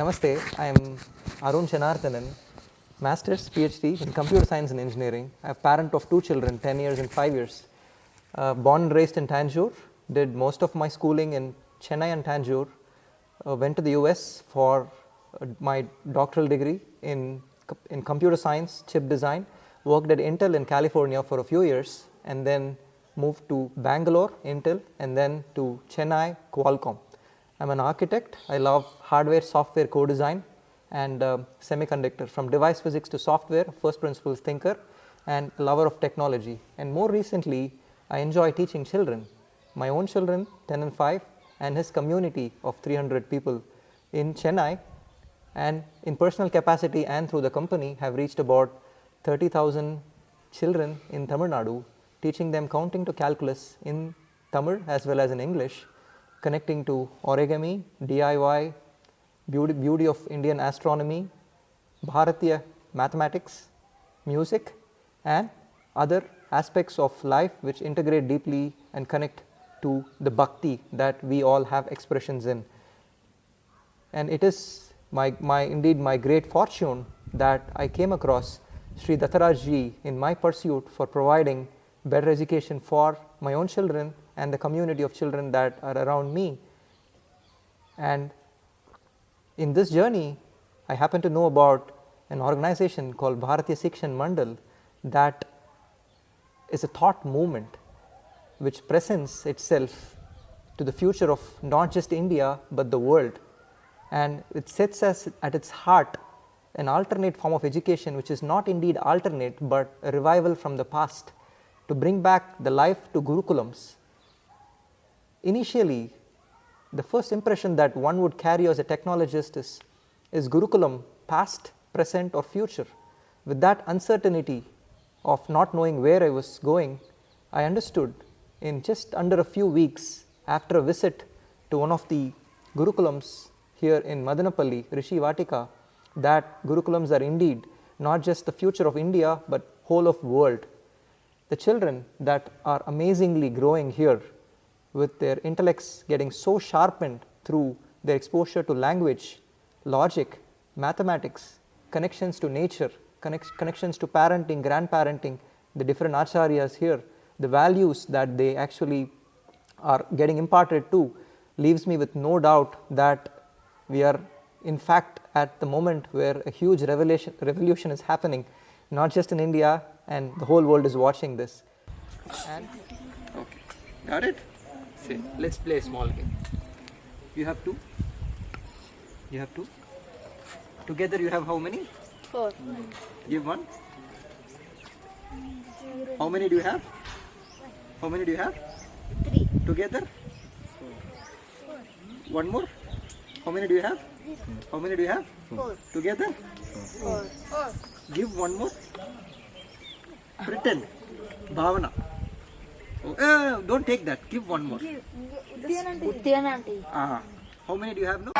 Namaste, I am Arun Shanarthanan, Master's PhD in Computer Science and Engineering. I am a parent of 2 children, 10 years and 5 years. Born and raised in Tanjore, did most of my schooling in Chennai and Tanjore, went to the US for my doctoral degree in computer science, chip design, worked at Intel in California for a few years, and then moved to Bangalore, Intel, and then to Chennai, Qualcomm. I am an architect. I love hardware, software, co-design, and semiconductor. From device physics to software, first principles thinker, and a lover of technology. And more recently, I enjoy teaching children, my own children, 10 and 5, and his community of 300 people in Chennai. And in personal capacity and through the company, have reached about 30,000 children in Tamil Nadu, teaching them counting to calculus in Tamil as well as in English, connecting to origami, DIY, beauty of Indian astronomy, Bharatiya mathematics, music, and other aspects of life which integrate deeply and connect to the bhakti that we all have expressions in. And it is indeed my great fortune that I came across Sri Dattaraj ji in my pursuit for providing better education for my own children and the community of children that are around me. And in this journey, I happen to know about an organization called Bharatiya Shikshan Mandal that is a thought movement which presents itself to the future of not just India but the world. And it sets as at its heart an alternate form of education which is not indeed alternate but a revival from the past to bring back the life to Gurukulams. Initially, the first impression that one would carry as a technologist is Gurukulam past, present or future. With that uncertainty of not knowing where I was going, I understood in just under a few weeks after a visit to one of the Gurukulams here in Madanapalli, Rishi Vatika, that Gurukulams are indeed not just the future of India but whole of world. The children that are amazingly growing here with their intellects getting so sharpened through their exposure to language, logic, mathematics, connections to nature, connections to parenting, grandparenting, the different acharyas here, the values that they actually are getting imparted to, leaves me with no doubt that we are in fact at the moment where a huge revolution is happening, not just in India, and the whole world is watching this. And okay, got it? See, let's play a small game. You have 2. You have 2. Together you have how many? 4. Give 1. How many do you have? How many do you have? 3. Together? 4. 1 more? How many do you have? 3. How many do you have? 4. Together? 4. 4. Give 1 more. Pretend. Bhavana. Oh, don't take that. Give 1 more. Udyananti. How many do you have now?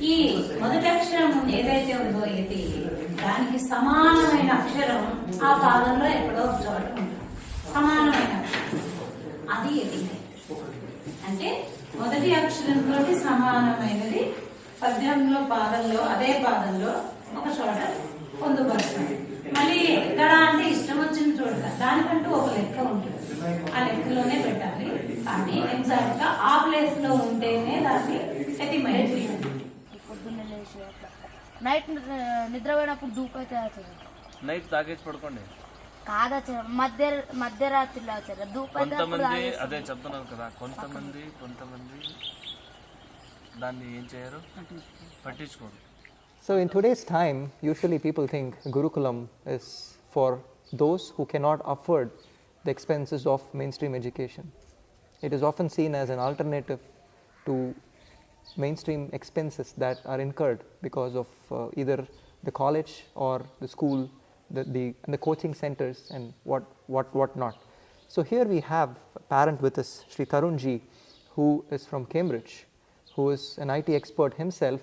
ఈ మొదటి అక్షరం ఏదైతే ఉందో ఇది దానికి సమానమైన అక్షరం ఆ పాదంలో ఎక్కడో ఒక చోట ఉంటుంది. సమానమైన అక్షరం అది ఇది అంటే మొదటి అక్షరంతో సమానమైనది పద్యంలో పాదంలో అదే పాదంలో ఒక చోట పొందుపరుస్తుంది. మళ్ళీ ఎక్కడ అంటే ఇష్టం వచ్చిన చోట దానికంటూ ఒక లెక్క ఉంటుంది. ఆ లెక్కలోనే పెట్టాలి. కానీ ఎగ్జాక్ట్ గా ఆ ప్లేస్ లో ఉంటేనే దాన్ని ఎతిమైట్ చేయాలి. నైట్ నిద్రపోయినప్పుడు దూపైతే నైట్ తాగేసి పడుకోండి. కాదాచారు మధ్యరాత్రిలో ఆచారు కొంతమంది అదే చెప్తున్నారు కదా, కొంతమంది దాన్ని ఏం చేయరు, పట్టించుకోరు. So in today's time, usually people think Gurukulam is for those who cannot afford the expenses of mainstream education. It is often seen as an alternative to mainstream expenses that are incurred because of either the college or the school, the coaching centers and what not. So here we have a parent with us, Sri Tarunji, who is from Cambridge, who is an IT expert himself,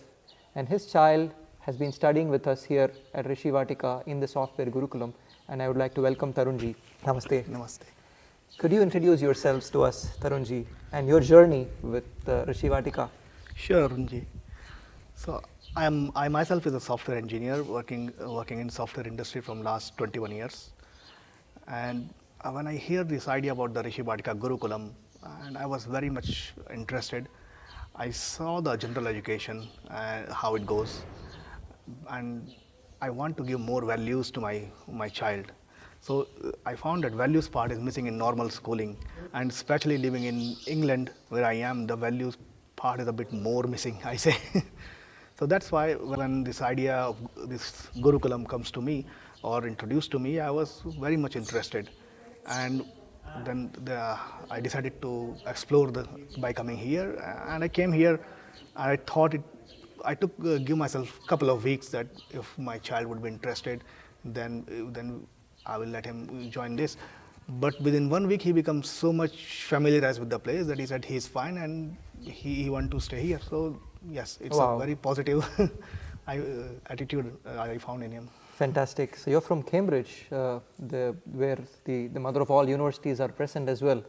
and his child has been studying with us here at Rishi Vatika in the Software Gurukulam, and I would like to welcome Tarunji. Namaste. Namaste. Could you introduce yourselves to us, Tarunji, and your journey with Rishi Vatika? Sure, Runji. So I myself is a software engineer working in software industry from last 21 years. And when I hear this idea about the Rishi Vatika Gurukulam, and I was very much interested. I saw the general education, how it goes, and I want to give more values to my child. So I found that values part is missing in normal schooling, and especially living in England where I am, the values part is a bit more missing, I say. So that's why when this idea of this Gurukulam comes to me or introduced to me, I was very much interested. And then I decided to explore by coming here, and I came here. I thought I took give myself a couple of weeks that if my child would be interested, then I will let him join this. But within 1 week, he becomes so much familiarized with the place that he said he's fine and he want to stay here. So yes, it's Wow. a very positive attitude I found in him. Fantastic. So you're from Cambridge, where the mother of all universities are present as well,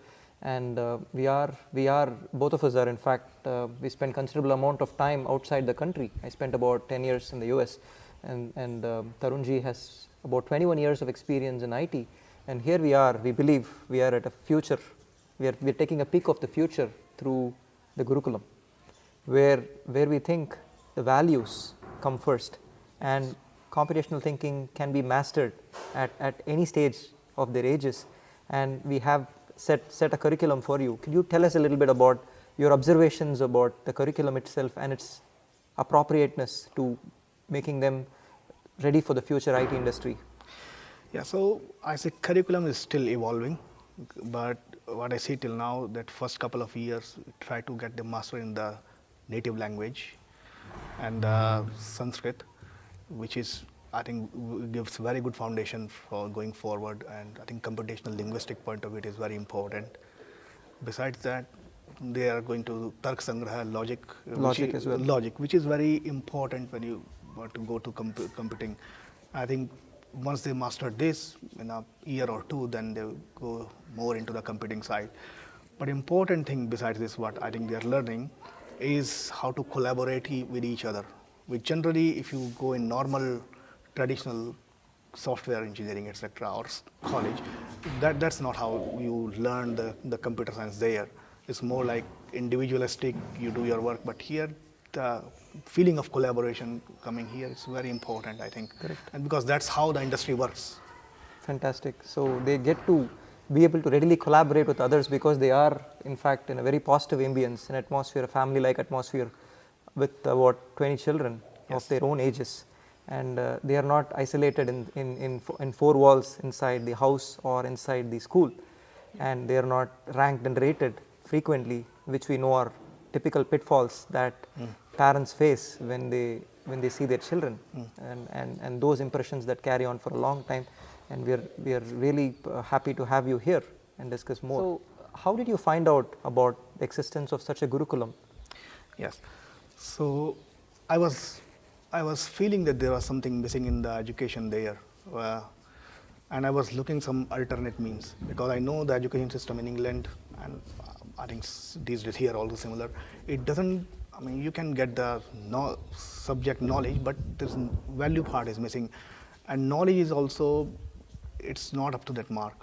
and we are both of us are in fact we spend considerable amount of time outside the country. I spent about 10 years in the US, and Tarunji has about 21 years of experience in IT, and here we are. We believe we are at a future. We are taking a peek of the future through the Gurukulam, where we think the values come first, and computational thinking can be mastered at any stage of their ages, and we have set a curriculum for you. Could you tell us a little bit about your observations about the curriculum itself and its appropriateness to making them ready for the future IT industry? Yeah, so I say curriculum is still evolving, but what I see till now that first couple of years try to get the master in the native language and Sanskrit, which is I think gives very good foundation for going forward, and I think computational linguistic point of view it is very important. Besides that, they are going to Tark Sangraha logic As well. Logic, which is very important when you want to go to computing. I think once they master this in a year or two, then they will go more into the computing side. But important thing besides this, what I think they are learning is how to collaborate with each other. Which generally, if you go in normal, traditional software engineering, etc., or college, that's not how you learn the computer science there. It's more like individualistic, you do your work, but here the feeling of collaboration coming here is very important, I think. Correct. And because that's how the industry works. Fantastic. So they get to be able to readily collaborate with others because they are in fact in a very positive ambience, an atmosphere, a family-like atmosphere with about 20 children of their own ages, and they are not isolated in four walls inside the house or inside the school, and they are not ranked and rated frequently, which we know are typical pitfalls that parents face when they see their children, and those impressions that carry on for a long time. And we are really happy to have you here and discuss more. So how did you find out about the existence of such a Gurukulam? Yes. So I was feeling that there was something missing in the education there, and I was looking some alternate means, because I know the education system in England, and I think these days here also similar. It doesn't. I mean, you can get the subject knowledge, but this value part is missing, and knowledge is also it's not up to that mark.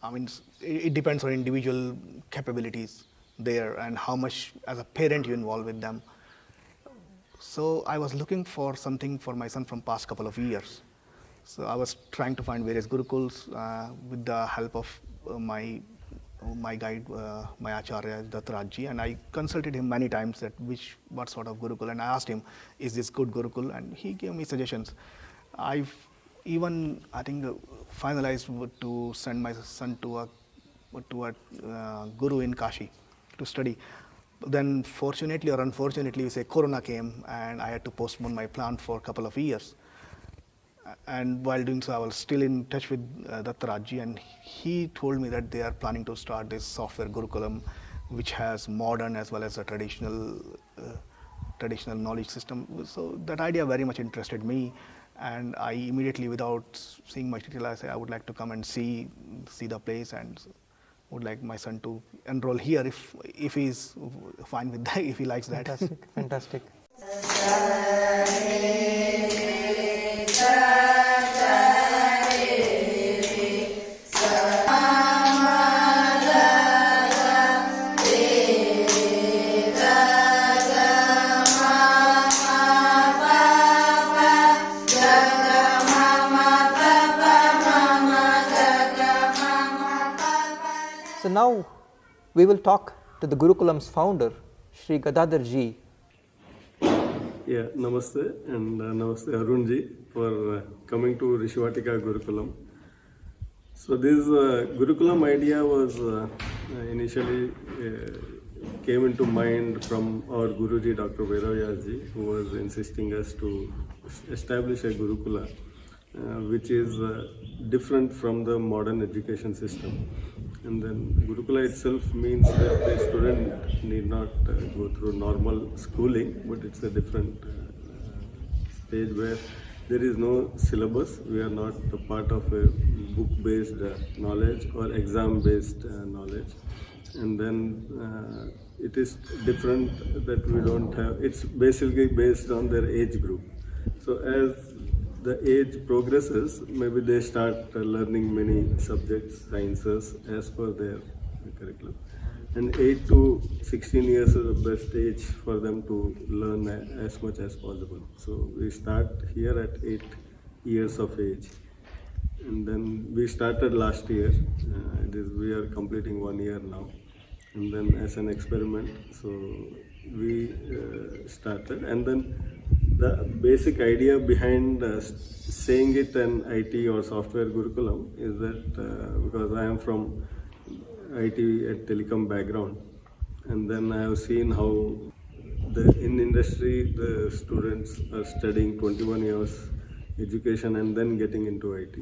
I mean, it depends on individual capabilities there and how much as a parent you involve with them. So I was looking for something for my son from past couple of years. So I was trying to find various gurukuls with the help of my guide, my Acharya Dattarajji, and I consulted him many times that what sort of gurukul, and I asked him, is this good gurukul, and he gave me suggestions. I think finalized to send my son to a guru in Kashi to study. Then fortunately or unfortunately, we say Corona came, and I had to postpone my plan for a couple of years. And while doing so, I was still in touch with Dattarajji, and he told me that they are planning to start this software Gurukulam which has modern as well as a traditional knowledge system. So that idea very much interested me, and I immediately, without seeing much detail, I said I would like to come and see the place, and would like my son to enroll here if he's fine with that, if he likes that. Fantastic. So now we will talk to the Gurukulam's founder, Sri Gadadhar Ji. Yeah, namaste, and namaste Arunji for coming to Rishi Vatika Gurukulam. So this Gurukulam idea was initially came into mind from our Guruji, Dr. Ji, who was insisting us to establish a Gurukula, which is different from the modern education system. And then Gurukula itself means that the student need not go through normal schooling, but it's a different stage where there is no syllabus. We are not a part of a book-based knowledge or exam-based knowledge. And then it is different that we don't have, it's basically based on their age group. So as the age progresses, maybe they start learning many subjects, sciences, as per their curriculum. And 8 to 16 years is the best age for them to learn as much as possible. So we start here at 8 years of age. And then we started last year. We are completing 1 year now. And then as an experiment, so we started. And then the basic idea behind saying it an IT or software Gurukulam is that because I am from IT and telecom background, and then I have seen how in industry the students are studying 21 years education and then getting into IT.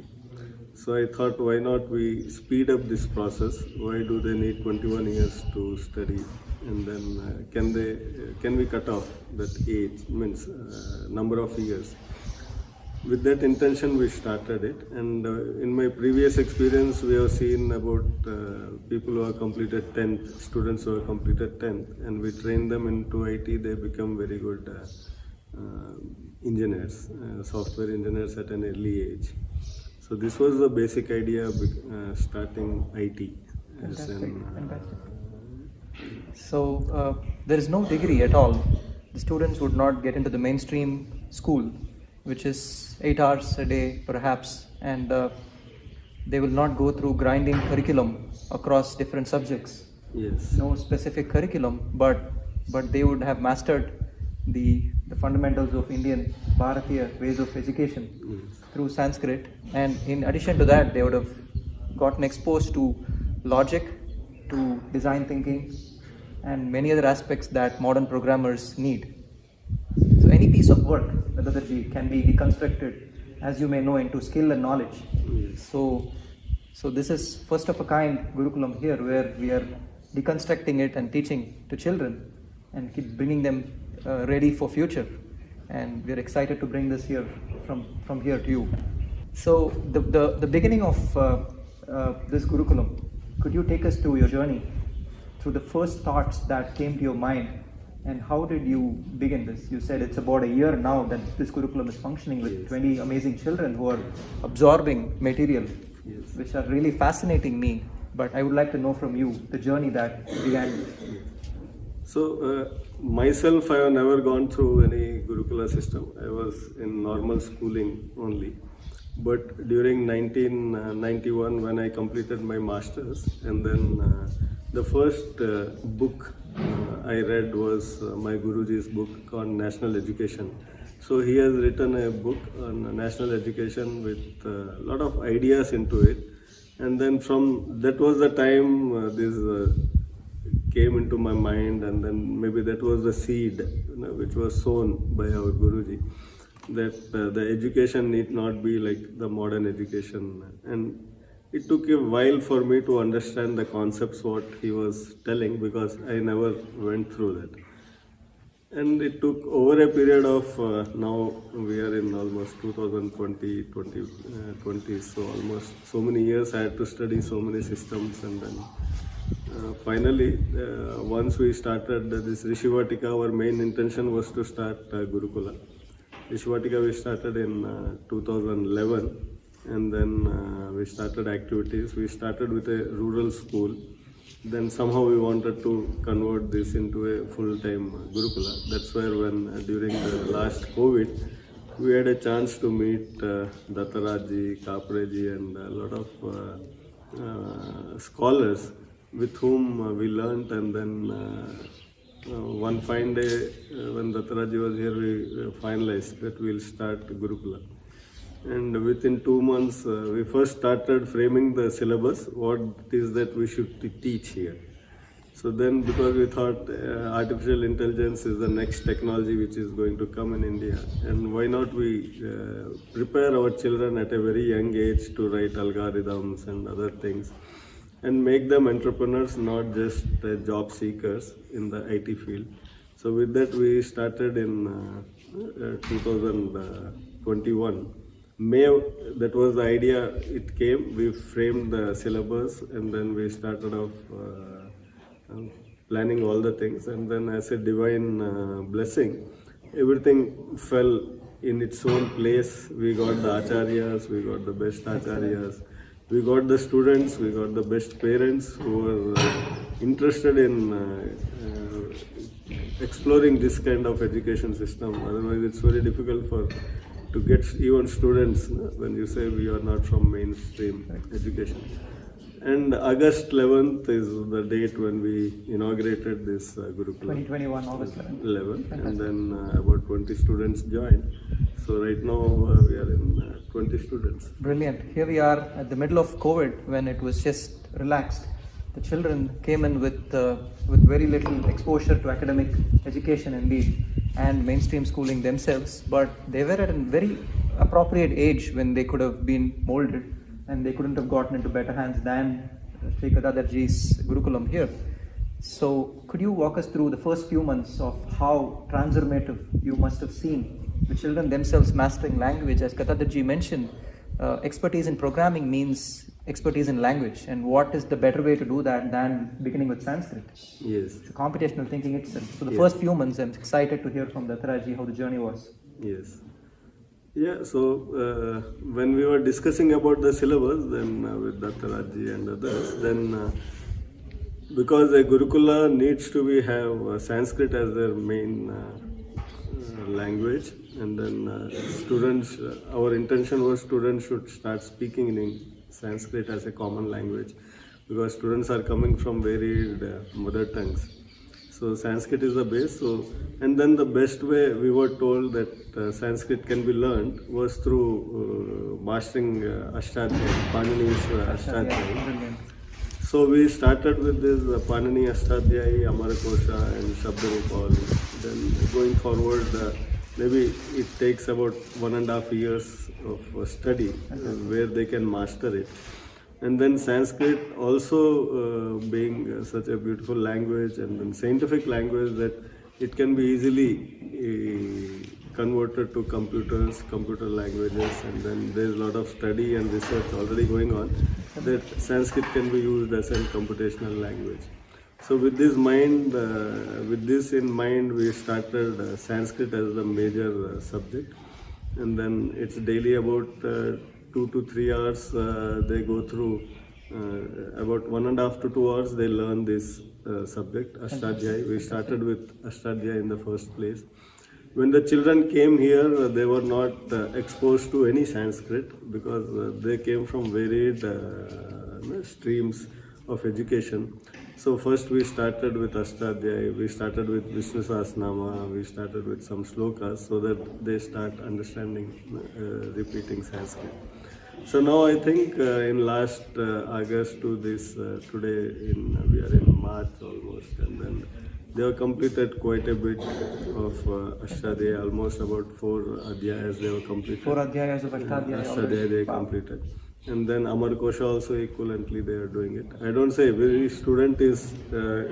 So I thought, why not we speed up this process? Why do they need 21 years to study? And then can we cut off that age, means number of years? With that intention we started it, and in my previous experience we have seen about people who have completed 10th, students who have completed 10th, and we train them into IT, they become very good engineers, software engineers at an early age. So this was the basic idea of starting IT. Fantastic. So there is no degree at all. The students would not get into the mainstream school, which is 8 hours a day perhaps, and they will not go through grinding curriculum across different subjects. Yes. No specific curriculum, but they would have mastered the fundamentals of Indian Bharatiya ways of education through Sanskrit, and in addition to that they would have gotten exposed to logic, to design thinking, and many other aspects that modern programmers need. So any piece of work, Gadadharji, can be deconstructed, as you may know, into skill and knowledge. So this is first of a kind Gurukulam here, where we are deconstructing it and teaching to children and keep bringing them ready for future. And we are excited to bring this here from here to you. So the beginning of this Gurukulam, could you take us to your journey through the first thoughts that came to your mind, and how did you begin this? You said it's about a year now that this Gurukulam is functioning with 20 amazing children who are absorbing material, which are really fascinating me. But I would like to know from you the journey that began. So myself, I have never gone through any Gurukula system. I was in normal schooling only. But during 1991, when I completed my masters, and then the first book I read was my Guruji's book on national education. So he has written a book on national education with a lot of ideas into it. And then from that was the time this came into my mind, and then maybe that was the seed which was sown by our Guruji, that the education need not be like the modern education. And it took a while for me to understand the concepts what he was telling, because I never went through that. And it took over a period of, now we are in almost 2020, 20, so almost so many years I had to study so many systems, and then finally, once we started this Rishi Vatika, our main intention was to start Gurukula. Rishi Vatika we started in 2011, and then we started activities. We started with a rural school. Then somehow we wanted to convert this into a full-time Gurukula. That's where when during the last COVID, we had a chance to meet Dattaraji, Kapreji, and a lot of scholars with whom we learnt. And then one fine day when Dattaraji was here, we finalized that we'll start Gurukula. And within 2 months, we first started framing the syllabus, what is that we should teach here. So then, because we thought artificial intelligence is the next technology which is going to come in India, and why not we prepare our children at a very young age to write algorithms and other things, and make them entrepreneurs, not just job seekers in the IT field. So with that, we started in 2021. May, that was the idea, it came, we framed the syllabus, and then we started off planning all the things, and then as a divine blessing, everything fell in its own place. We got the acharyas, we got the best acharyas, we got the students, we got the best parents who were interested in exploring this kind of education system. Otherwise it's very difficult to get even students when you say we are not from mainstream education. And August 11th is the date when we inaugurated this Gurukula. 2021 August 11th, and then about 20 students joined. So right now we are in 20 students. Brilliant. Here we are at the middle of COVID, when it was just relaxed. The children came in with very little exposure to academic education indeed, and mainstream schooling themselves, but they were at a very appropriate age when they could have been molded, and they couldn't have gotten into better hands than Sri Gadadharji's Gurukulam here. So could you walk us through the first few months of how transformative you must have seen the children themselves mastering language? As Gadadharji mentioned, expertise in programming means expertise in language, and what is the better way to do that than beginning with Sanskrit? Yes. It's computational thinking itself. So the first few months, I'm excited to hear from Dattaraji how the journey was. Yes. Yeah, so when we were discussing about the syllabus, then with Dattaraji and others, then because a Gurukula needs to have Sanskrit as their main language, and then students, our intention was students should start speaking in Sanskrit as a common language, because students are coming from varied mother tongues. So Sanskrit is the base. So, and then the best way we were told that Sanskrit can be learned was through mastering Ashtadhyayi, Panini's Ashtadhyayi. So we started with this Panini Ashtadhyayi, Amarakosha and Shabdarupal. Then going forward, maybe it takes about 1.5 years of study where they can master it. And then Sanskrit also being such a beautiful language and then scientific language that it can be easily converted to computer languages, and then there's a lot of study and research already going on that Sanskrit can be used as a computational language. So with this in mind, we started Sanskrit as the major subject, and then it's daily about 2 to 3 hours they go through. About 1.5 to 2 hours they learn this subject, Ashtadhyayi. We started with Ashtadhyayi in the first place. When the children came here, they were not exposed to any Sanskrit because they came from varied streams of education. So first we started with Ashtadhyayi, we started with Vishnu Sahasranama, we started with some slokas so that they start understanding, repeating Sanskrit. So now I think in last August to this today, we are in March almost, and then they have completed quite a bit of Ashtadhyayi, almost about 4 adhyayas they have completed. 4 adhyayas of Ashtadhyayi they completed. And then Amarkosha also equivalently they are doing it. I don't say every student is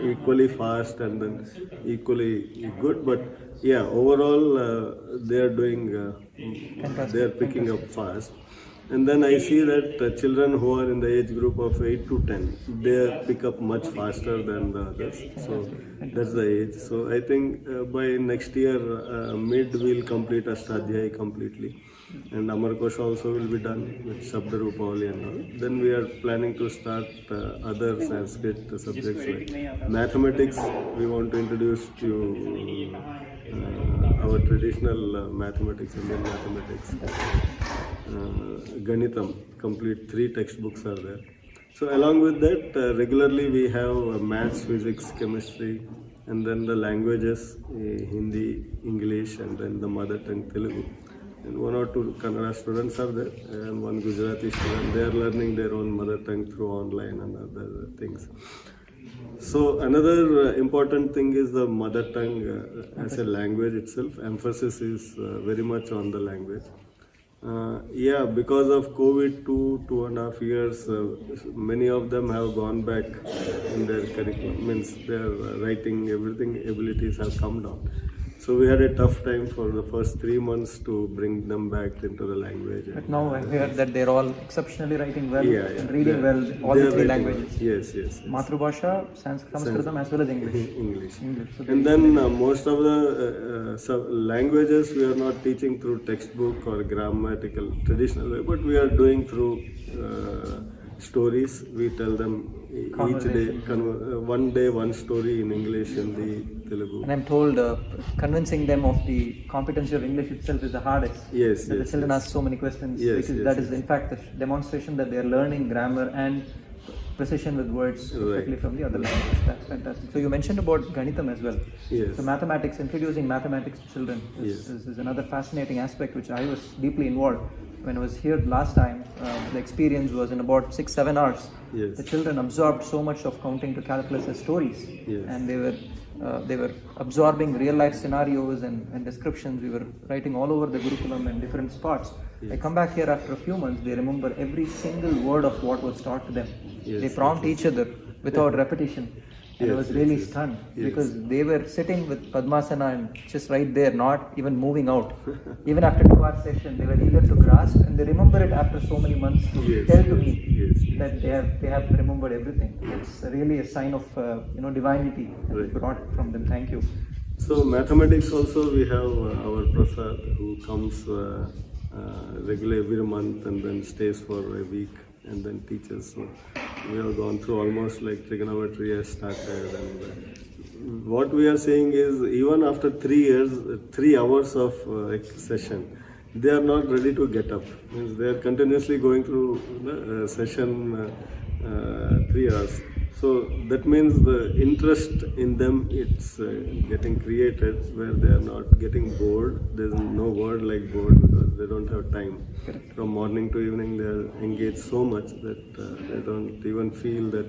equally fast and then equally good, but yeah, overall they are doing, they are picking up fast. And then I see that children who are in the age group of 8 to 10, they pick up much faster than the others. So that's the age. So I think by next year, mid we'll complete Ashtadhyayi completely. And Amarkosha also will be done with Shabda Rupavali and all. Then we are planning to start other Sanskrit subjects like mathematics. We want to introduce to our traditional mathematics, Indian mathematics. Ganitam, complete 3 textbooks are there. So along with that, regularly we have maths, physics, chemistry, and then the languages, Hindi, English, and then the mother tongue Telugu. And 1 or 2 Kannada students are there, and 1 Gujarati student. They are learning their own mother tongue through online and other things. So another important thing is the mother tongue as a language itself. Emphasis is very much on the language. Yeah, because of COVID, 2.5 years, many of them have gone back in their curriculum. Means their writing, everything abilities have come down. So we had a tough time for the first 3 months to bring them back into the language. But now I hear that they're all exceptionally writing well and reading They're- well, all the they're 3 writing languages. well. Yes. Matrubhasha, Sanskritam as well as English. English. So And then most of the languages we are not teaching through textbook or grammatical traditional way, but we are doing through stories. We tell them each day, one day one story in English, Hindi, Telugu. And I'm told convincing them of the competency of English itself is the hardest. Yes, The children ask so many questions. Because that is in fact the demonstration that they are learning grammar and precision with words, especially from the other languages. That's fantastic. So you mentioned about Ganitam as well. Yes. So mathematics, introducing mathematics to children is another fascinating aspect which I was deeply involved. When I was here last time, the experience was in about 6-7 hours. Yes. The children absorbed so much of counting to calculus as stories, and they were absorbing real life scenarios and descriptions. We were writing all over the Gurukulam in different spots. I come back here after a few months, they remember every single word of what was taught to them. They prompt each other without repetition. And I was really stunned because they were sitting with Padmasana and just right there, not even moving out. Even after 2-hour session, they were eager to grasp, and they remember it after so many months to tell to me that they have remembered everything. It's really a sign of divinity that is brought from them. Thank you. So mathematics also we have our Prasad who comes regularly every month and then stays for a week and then teaches. So we have gone through almost like trigonometry has started, and what we are saying is even after 3 years, 3 hours of session, they are not ready to get up. Means they are continuously going through the session 3 hours. So that means the interest in them, it's getting created where they are not getting bored. There's no word like bored because they don't have time. From morning to evening they are engaged so much that they don't even feel that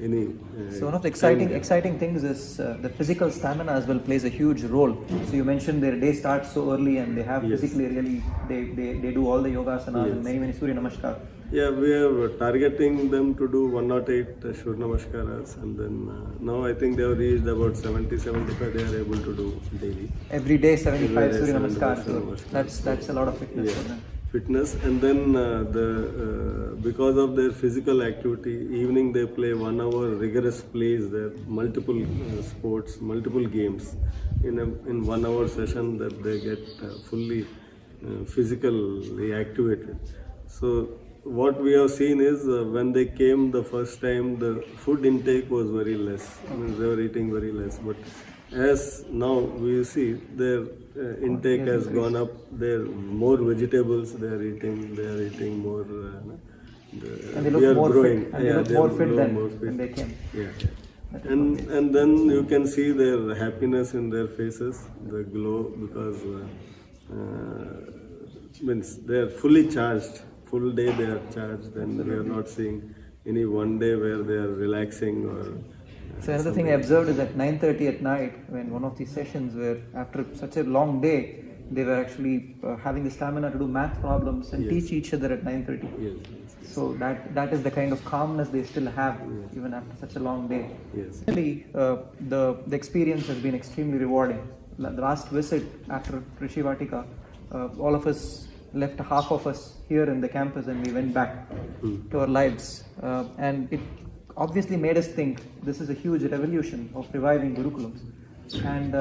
any... So one of the exciting things is the physical stamina as well plays a huge role. So you mentioned their day starts so early and they have physically really, they do all the yogasanas and many Surya Namaskar. Yeah, we are targeting them to do 108 Surya Namaskaras, and then now I think they have reached about 70-75 they are able to do daily. Every day 75 Surya Namaskar. So that's a lot of fitness for them. Fitness, and then because of their physical activity, evening they play 1 hour rigorous plays there, multiple sports, multiple games in 1 hour session that they get fully physically activated. So what we have seen is when they came the first time, the food intake was very less. I mean, they were eating very less, but as now we see their intake has gone up. There are more vegetables they are eating more. And they look more fit. And they look more fit than when they came. Yeah. And then you can see their happiness in their faces, the glow, because means they are fully charged. Full day they are charged, and we are not seeing any one day where they are relaxing or. So another thing I observed is at 9:30 at night, when one of these sessions where after such a long day, they were actually having the stamina to do math problems and Yes. teach each other at 9:30. Yes. So that is the kind of calmness they still have even after such a long day. Yes. Really, the experience has been extremely rewarding. The last visit after Rishi Vatika, all of us left, half of us here in the campus, and we went back to our lives. And it obviously made us think this is a huge revolution of reviving Gurukulams. And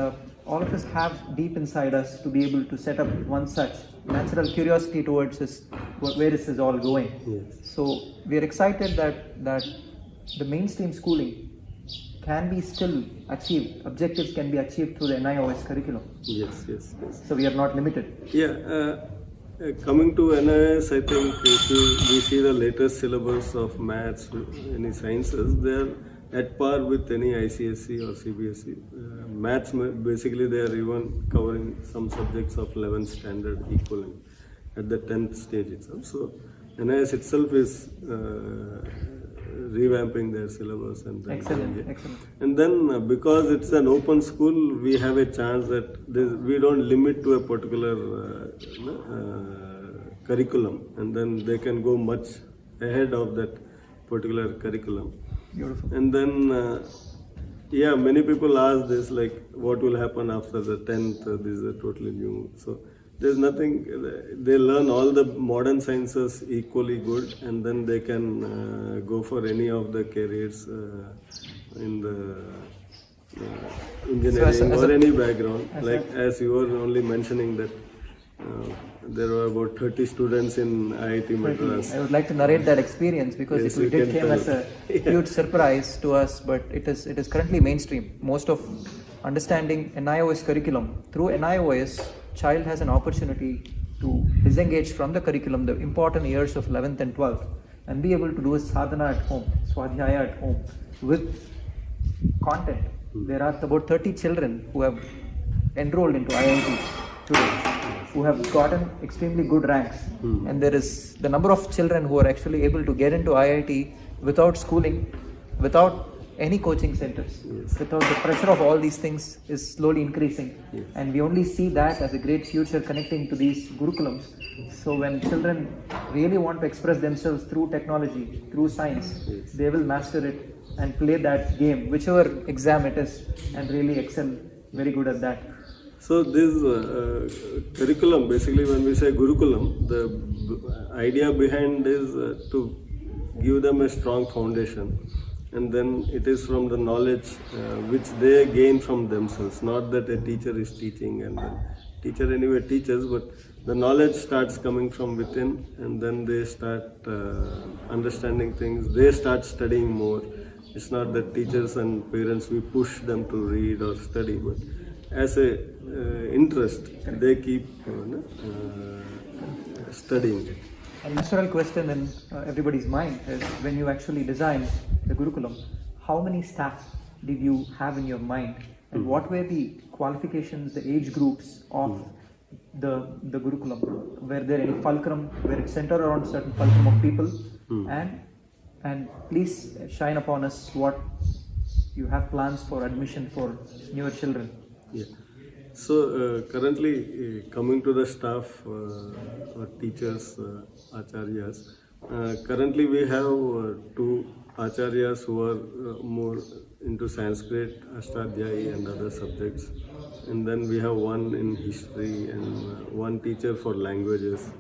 all of us have deep inside us to be able to set up one such natural curiosity towards this, where this is all going. Yes. So we are excited that the mainstream schooling can be still achieved, objectives can be achieved through the NIOS curriculum. Yes. Yes. Yes. So we are not limited. Yeah. Coming to NIS, I think if we see the latest syllabus of maths, any sciences, they are at par with any ICSE or CBSE. Maths, basically they are even covering some subjects of 11th standard equivalent at the 10th stage itself. So NIS itself is revamping their syllabus and then Excellent. And then because it's an open school, we have a chance that we don't limit to a particular curriculum, and then they can go much ahead of that particular curriculum. Beautiful. And then many people ask this, like, what will happen after the 10th? This is a totally new. So there's nothing. They learn all the modern sciences equally good, and then they can go for any of the careers in the engineering or any background. As you were only mentioning that there were about 30 students in IIT Madras. I would like to narrate that experience because Yes, it did came as a huge surprise to us, but it is currently mainstream. Most of understanding NIOS curriculum, through NIOS, child has an opportunity to disengage from the curriculum, the important years of 11th and 12th, and be able to do a sadhana at home, swadhyaya at home, with content. There are about 30 children who have enrolled into IIT today, who have gotten extremely good ranks, and there is the number of children who are actually able to get into IIT without schooling, without any coaching centers, without the pressure of all these things, is slowly increasing. And we only see that as a great future connecting to these Gurukulams. So when children really want to express themselves through technology, through science, they will master it and play that game, whichever exam it is, and really excel very good at that. So this curriculum, basically when we say Gurukulam, the idea behind is to give them a strong foundation, and then it is from the knowledge which they gain from themselves, not that a teacher is teaching and the teacher anyway teaches, but the knowledge starts coming from within, and then they start understanding things, they start studying more. It's not that teachers and parents, we push them to read or study, but as a interest, they keep studying. A natural question in everybody's mind is, when you actually designed the Gurukulam, how many staff did you have in your mind, and what were the qualifications, the age groups of the Gurukulam? Were there any fulcrum, where it centered around a certain fulcrum of people? And please shine upon us what you have plans for admission for newer children. Yeah. So currently, coming to the staff or teachers, acharyas, currently we have two acharyas who are more into Sanskrit, Ashtadhyayi and other subjects, and then we have one in history and one teacher for languages,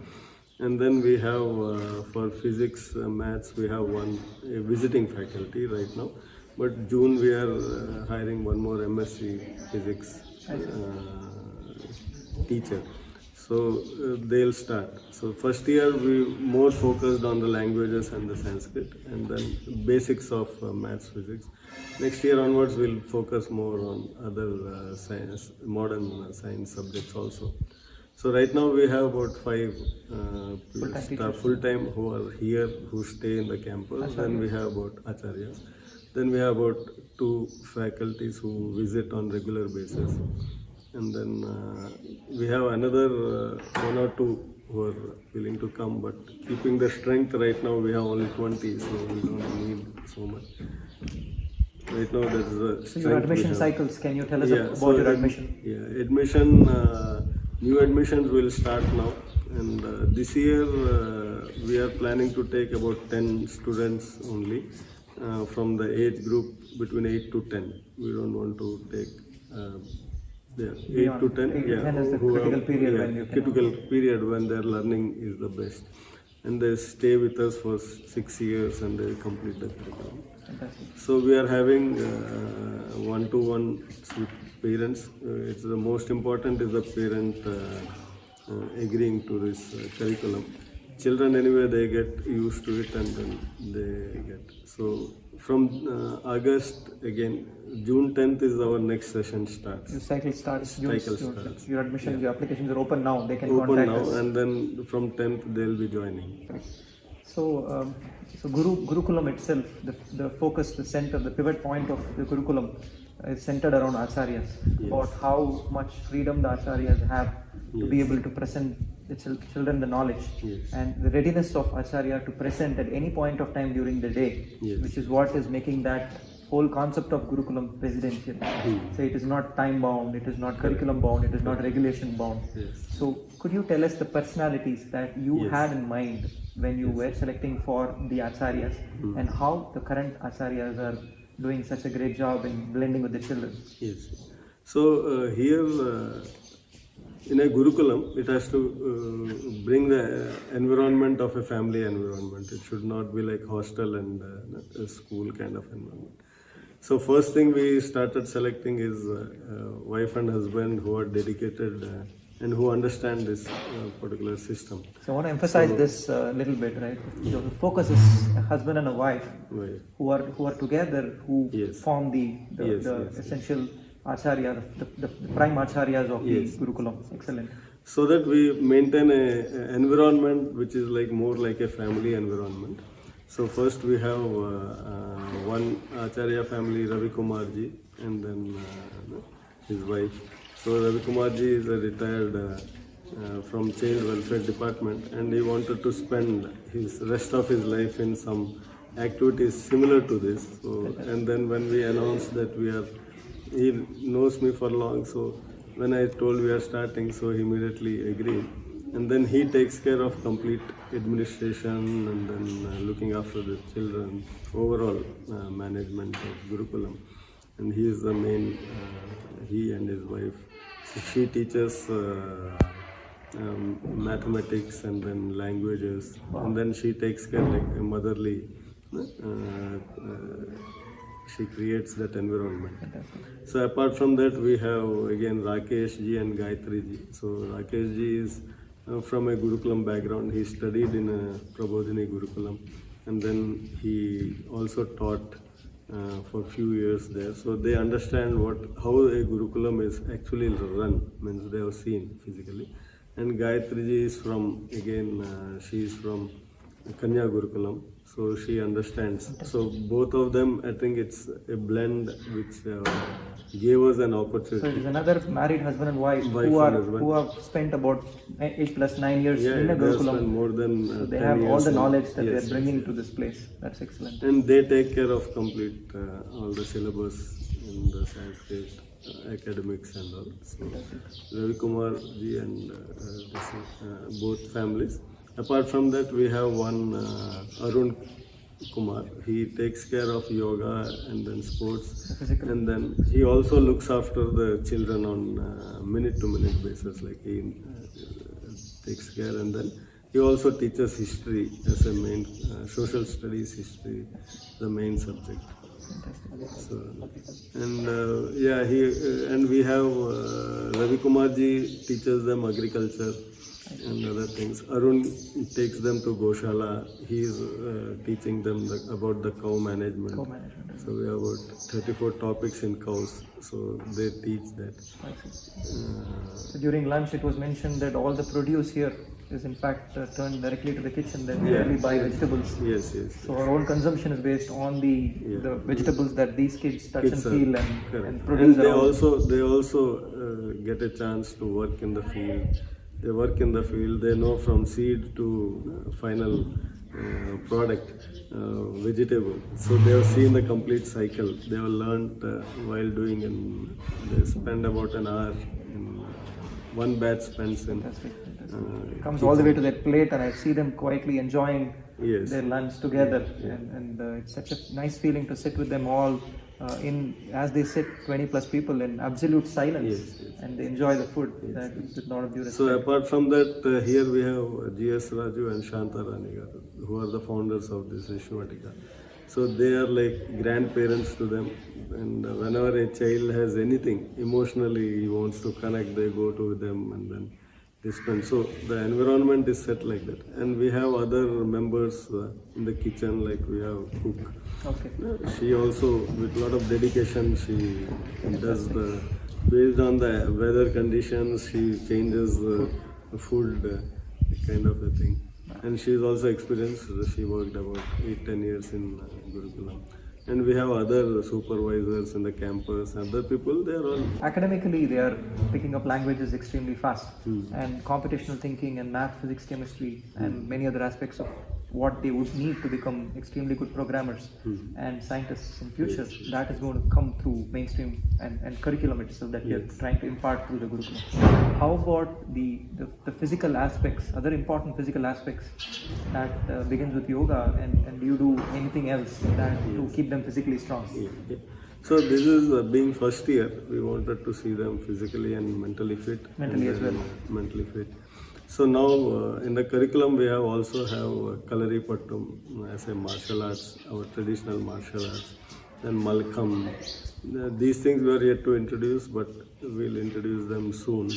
and then we have for physics, maths, we have one visiting faculty right now, but June we are hiring one more MSc physics teacher. So they'll start. So first year we more focused on the languages and the Sanskrit, and then basics of maths, physics. Next year onwards we'll focus more on other science, modern science subjects also. So right now we have about 5 staff full-time who are here, who stay in the campus. Then we have about acharyas. Then we have about 2 faculties who visit on regular basis. And then we have another 1 or 2 who are willing to come, but keeping the strength right now we have only 20, so we don't need so much. Right now there's a So your admission cycles, can you tell us about so your admission? Yeah, admission new admissions will start now, and this year we are planning to take about 10 students only from the age group between 8 to 10. We don't want to take 8 to 10. 10 is the critical period when you critical period when their learning is the best, and they stay with us for 6 years and they complete the curriculum. Fantastic. So we are having one-to-one with parents. It's the most important is the parent agreeing to this curriculum. Children anyway they get used to it and then they get. So from August again, June 10th is our next session starts. The cycle starts. Cycle starts. Your admissions, your applications are open now. They can Open contact now, us. and then from 10th they'll be joining. So, Gurukulam itself, the focus, the center, the pivot point of the Gurukulam is centered around acharyas. Yes. About how much freedom the acharyas have to be able to present the children the knowledge, Yes. and the readiness of acharya to present at any point of time during the day, Yes. which is what is making that whole concept of Gurukulam presidential. So it is not time bound, it is not curriculum bound, it is not regulation bound. Yes. So could you tell us the personalities that you Yes. had in mind when you were selecting for the acharyas, and how the current acharyas are doing such a great job in blending with the children? Yes. So here in a Gurukulam, it has to bring the environment of a family environment. It should not be like hostel and a school kind of environment. So first thing we started selecting is wife and husband who are dedicated and who understand this particular system. So I want to emphasize this a little bit, right? The focus is a husband and a wife Right. who are together, who Yes. form the Yes. essential acharya, the prime acharyas of Yes. the Gurukulam. Excellent. So that we maintain a environment which is like more like a family environment. So first we have one Acharya family, Ravi Kumarji, and then his wife. So Ravi Kumarji is a retired from Child Welfare Department, and he wanted to spend his rest of his life in some activities similar to this. So, and then when we announced that he knows me for long, so when I told we are starting, so he immediately agreed. And then he takes care of complete administration and then looking after the children, overall management of Gurukulam. And he is the main, he and his wife. So she teaches mathematics and then languages. And then she takes care like a motherly, she creates that environment. So apart from that, we have again Rakesh ji and Gayatri ji. So Rakesh ji is from a Gurukulam background. He studied in a Prabodhini Gurukulam, and then he also taught for a few years there. So they understand how a Gurukulam is actually run, means they have seen physically. And Gayatri ji is from, again, she is from Kanya Gurukulam, so she understands. So both of them, I think it's a blend which gave us an opportunity. So it is another married husband and wife, Wife who and husband. have spent about 8 plus 9 years Yeah, in a they have spent Gurukulam. more than So they 10 have all years the in- knowledge that they yes, are bringing to this place. That's excellent. And they take care of complete all the syllabus in the Sanskrit, academics and all. So Ravi Kumar ji and both families. Apart from that, we have one Arun Kumar. He takes care of yoga and then sports, and then he also looks after the children on minute-to-minute basis. Like he takes care, and then he also teaches history as a main social studies history, the main subject. So, and and we have Ravi Kumarji teaches them agriculture and other things. Arun takes them to Goshala. He is teaching them about the cow management. So we have about 34 topics in cows. So they teach that. So during lunch, it was mentioned that all the produce here is in fact turned directly to the kitchen. Then we only buy vegetables. Yes, yes. So our own consumption is based on the vegetables that these kids touch and feel Correct. and produce. And they around. also get a chance to work in the field. They work in the field. They know from seed to final product, vegetable. So they have seen the complete cycle. They have learned while doing, and they spend about an hour in one batch spends in. Comes all the way to their plate, and I see them quietly enjoying Yes. their lunch together, and it's such a nice feeling to sit with them all as they sit 20 plus people in absolute silence, and they enjoy the food with a lot of due respect. So apart from that, here we have G.S. Raju and Shanta Rani garu, who are the founders of this Rishi Vatika. So they are like grandparents to them, and whenever a child has anything emotionally he wants to connect, they go to them and then they spend. So the environment is set like that, and we have other members in the kitchen, like we have cook. Okay. She also, with a lot of dedication, she does the, based on the weather conditions, she changes the food, kind of a thing. And she is also experienced. She worked about 8-10 years in Gurukulam. And we have other supervisors in the campus, other people, they are all... Academically, they are picking up languages extremely fast, and computational thinking and math, physics, chemistry, and many other aspects of what they would need to become extremely good programmers and scientists in future. That is going to come through mainstream and curriculum itself that we are trying to impart through the Gurukulam. How about the physical aspects, other important physical aspects that begins with yoga, and do you do anything else that to keep them physically strong? So this is being first year, we wanted to see them physically and mentally fit. Mentally as well. Mentally fit. So now in the curriculum we have also have Kalari Pattum as a martial arts, our traditional martial arts, and Malkham. These things we are yet to introduce, but we'll introduce them soon.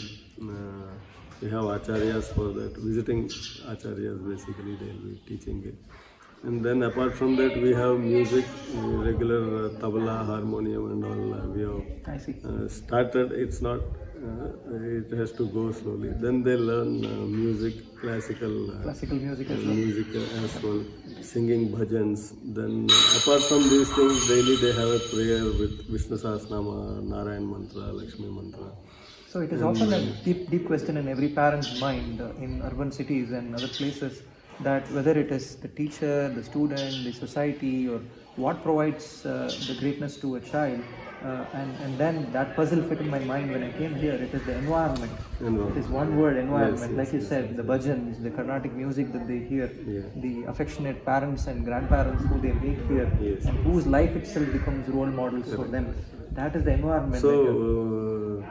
We have acharyas for that, visiting acharyas basically, they'll be teaching it. And then apart from that we have music, regular tabla, harmonium and all we have started. It's not, it has to go slowly. Then they learn music, classical music as well, singing bhajans. Then apart from these things, daily they have a prayer with Vishnu Sahasranama, Narayan Mantra, Lakshmi Mantra. So it is often a deep question in every parent's mind in urban cities and other places, that whether it is the teacher, the student, the society, or what provides the greatness to a child, and then that puzzle fit in my mind when I came here. It is the environment. It is one word, environment. Like you said, the bhajans, the Carnatic music that they hear, the affectionate parents and grandparents who they meet here, and whose life itself becomes role models for them. That is the environment. So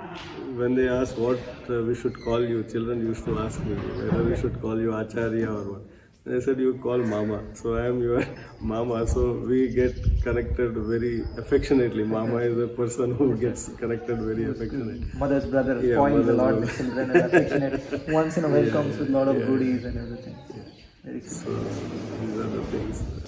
when they ask what we should call you, children used to ask me whether we should call you Acharya or what. They said you call Mama, so I am your Mama. So we get connected very affectionately. Mama is a person who gets connected very affectionately. Mother's brother spoils a lot with children and affectionate. Once in a while comes with a lot of goodies and everything. Very cool. So these are the things.